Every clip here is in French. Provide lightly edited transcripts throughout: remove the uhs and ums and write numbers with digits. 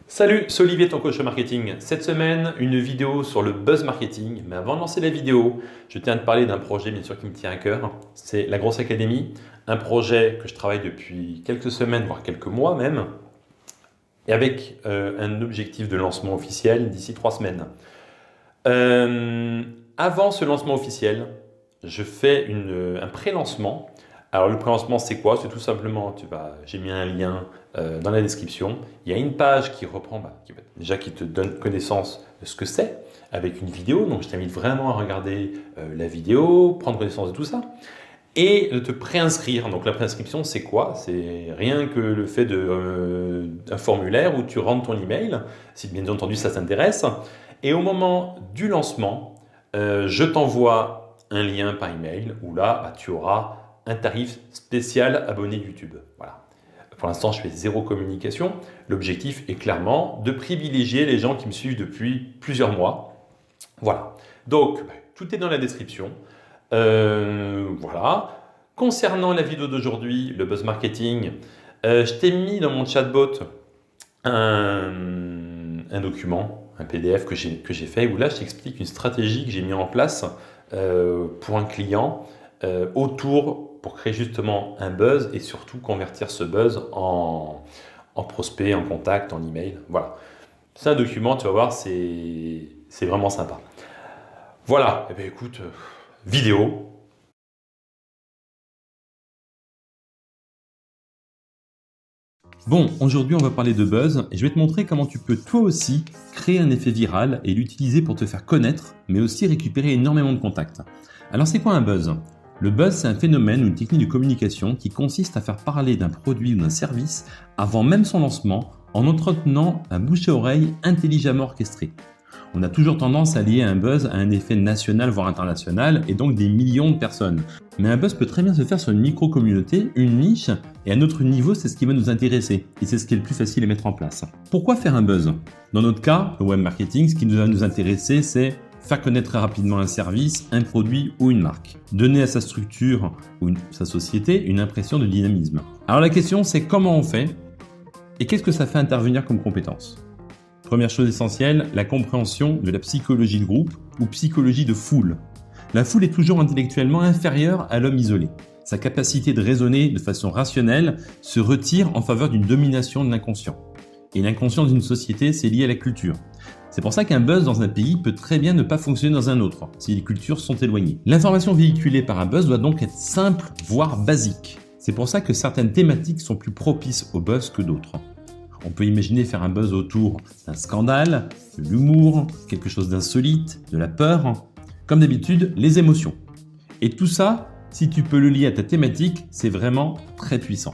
Salut, c'est Olivier, ton coach marketing. Cette semaine, une vidéo sur le buzz marketing. Mais avant de lancer la vidéo, je tiens à te parler d'un projet bien sûr qui me tient à cœur. C'est la Grosse Académie, un projet que je travaille depuis quelques semaines, voire quelques mois même, et avec un objectif de lancement officiel d'ici 3 semaines. Avant ce lancement officiel, je fais un pré-lancement. Alors le pré-lancement c'est quoi? C'est tout simplement, j'ai mis un lien dans la description. Il y a une page qui reprend, qui te donne connaissance de ce que c'est avec une vidéo. Donc je t'invite vraiment à regarder la vidéo, prendre connaissance de tout ça et de te préinscrire. Donc la préinscription c'est quoi? C'est rien que le fait d'un formulaire où tu rentres ton email, si bien entendu ça t'intéresse. Et au moment du lancement, je t'envoie un lien par email où là tu auras un tarif spécial abonné YouTube. Voilà. Pour l'instant, je fais zéro communication. L'objectif est clairement de privilégier les gens qui me suivent depuis plusieurs mois. Voilà. Donc, tout est dans la description. Voilà. Concernant la vidéo d'aujourd'hui, le buzz marketing, je t'ai mis dans mon chatbot un document, un PDF que j'ai fait, où là, je t'explique une stratégie que j'ai mis en place pour un client pour créer justement un buzz et surtout convertir ce buzz en prospect, en contact, en email. Voilà. C'est un document, tu vas voir, c'est vraiment sympa. Voilà, et bien écoute, vidéo. Bon, aujourd'hui on va parler de buzz et je vais te montrer comment tu peux toi aussi créer un effet viral et l'utiliser pour te faire connaître, mais aussi récupérer énormément de contacts. Alors c'est quoi un buzz ? Le buzz, c'est un phénomène ou une technique de communication qui consiste à faire parler d'un produit ou d'un service avant même son lancement en entretenant un bouche-à-oreille intelligemment orchestré. On a toujours tendance à lier un buzz à un effet national voire international et donc des millions de personnes. Mais un buzz peut très bien se faire sur une micro-communauté, une niche, et à notre niveau, c'est ce qui va nous intéresser et c'est ce qui est le plus facile à mettre en place. Pourquoi faire un buzz ? Dans notre cas, le web marketing, ce qui va nous intéresser, c'est faire connaître très rapidement un service, un produit ou une marque. Donner à sa structure ou sa société une impression de dynamisme. Alors la question c'est comment on fait et qu'est-ce que ça fait intervenir comme compétence ? Première chose essentielle, la compréhension de la psychologie de groupe ou psychologie de foule. La foule est toujours intellectuellement inférieure à l'homme isolé. Sa capacité de raisonner de façon rationnelle se retire en faveur d'une domination de l'inconscient. Et l'inconscient d'une société, c'est lié à la culture. C'est pour ça qu'un buzz dans un pays peut très bien ne pas fonctionner dans un autre, si les cultures sont éloignées. L'information véhiculée par un buzz doit donc être simple, voire basique. C'est pour ça que certaines thématiques sont plus propices au buzz que d'autres. On peut imaginer faire un buzz autour d'un scandale, de l'humour, quelque chose d'insolite, de la peur. Comme d'habitude, les émotions. Et tout ça, si tu peux le lier à ta thématique, c'est vraiment très puissant.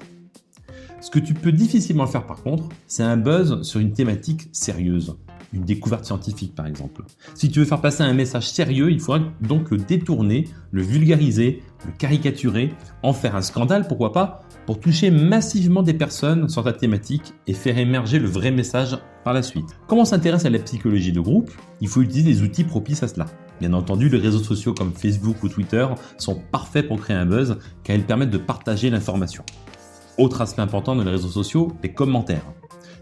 Ce que tu peux difficilement faire par contre, c'est un buzz sur une thématique sérieuse. Une découverte scientifique par exemple. Si tu veux faire passer un message sérieux, il faudra donc le détourner, le vulgariser, le caricaturer, en faire un scandale, pourquoi pas, pour toucher massivement des personnes sur ta thématique et faire émerger le vrai message par la suite. Comme on s'intéresse à la psychologie de groupe, il faut utiliser des outils propices à cela. Bien entendu, les réseaux sociaux comme Facebook ou Twitter sont parfaits pour créer un buzz car ils permettent de partager l'information. Autre aspect important dans les réseaux sociaux, les commentaires.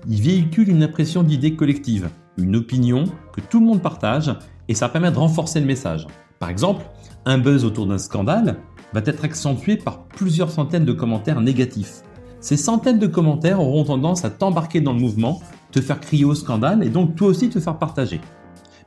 Ils véhiculent une impression d'idée collective, une opinion que tout le monde partage et ça permet de renforcer le message. Par exemple, un buzz autour d'un scandale va être accentué par plusieurs centaines de commentaires négatifs. Ces centaines de commentaires auront tendance à t'embarquer dans le mouvement, te faire crier au scandale et donc toi aussi te faire partager.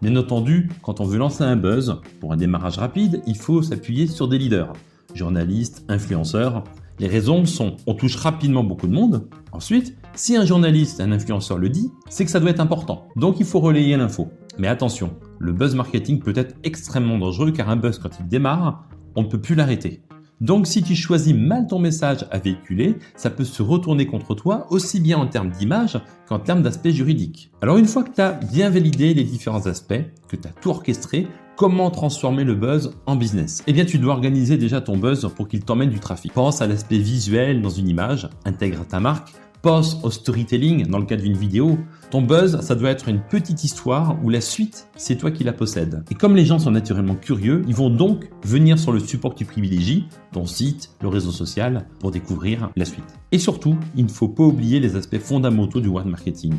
Bien entendu, quand on veut lancer un buzz, pour un démarrage rapide, il faut s'appuyer sur des leaders, journalistes, influenceurs. Les raisons sont, on touche rapidement beaucoup de monde. Ensuite, si un journaliste, un influenceur le dit, c'est que ça doit être important. Donc il faut relayer l'info. Mais attention, le buzz marketing peut être extrêmement dangereux car un buzz quand il démarre, on ne peut plus l'arrêter. Donc si tu choisis mal ton message à véhiculer, ça peut se retourner contre toi aussi bien en termes d'image qu'en termes d'aspect juridique. Alors une fois que tu as bien validé les différents aspects, que tu as tout orchestré, comment transformer le buzz en business ? Eh bien tu dois organiser déjà ton buzz pour qu'il t'emmène du trafic. Pense à l'aspect visuel dans une image, intègre ta marque, pense au storytelling dans le cadre d'une vidéo. Ton buzz, ça doit être une petite histoire où la suite, c'est toi qui la possèdes. Et comme les gens sont naturellement curieux, ils vont donc venir sur le support que tu privilégies, ton site, le réseau social, pour découvrir la suite. Et surtout, il ne faut pas oublier les aspects fondamentaux du web marketing.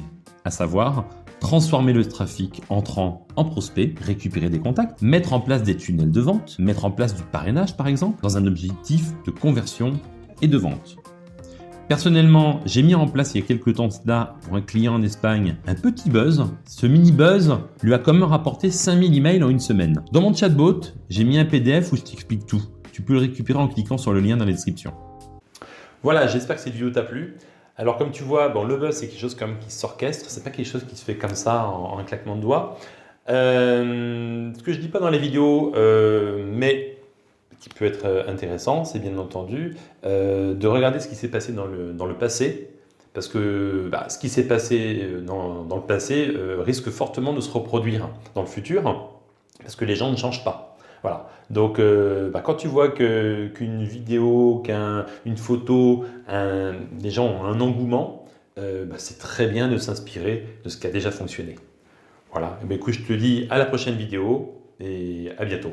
à savoir transformer le trafic entrant en prospect, récupérer des contacts, mettre en place des tunnels de vente, mettre en place du parrainage par exemple, dans un objectif de conversion et de vente. Personnellement, j'ai mis en place il y a quelques temps cela pour un client en Espagne un petit buzz. Ce mini buzz lui a quand même rapporté 5000 emails en une semaine. Dans mon chatbot, j'ai mis un PDF où je t'explique tout. Tu peux le récupérer en cliquant sur le lien dans la description. Voilà, j'espère que cette vidéo t'a plu. Alors comme tu vois, bon, le buzz c'est quelque chose comme qui s'orchestre, c'est pas quelque chose qui se fait comme ça en un claquement de doigts. Ce que je dis pas dans les vidéos, mais qui peut être intéressant, c'est bien entendu de regarder ce qui s'est passé dans le passé, parce que ce qui s'est passé dans le passé risque fortement de se reproduire dans le futur, parce que les gens ne changent pas. Voilà. Donc, quand tu vois qu'une vidéo, qu'une photo, les gens ont un engouement, c'est très bien de s'inspirer de ce qui a déjà fonctionné. Voilà. Et écoute, je te dis à la prochaine vidéo et à bientôt.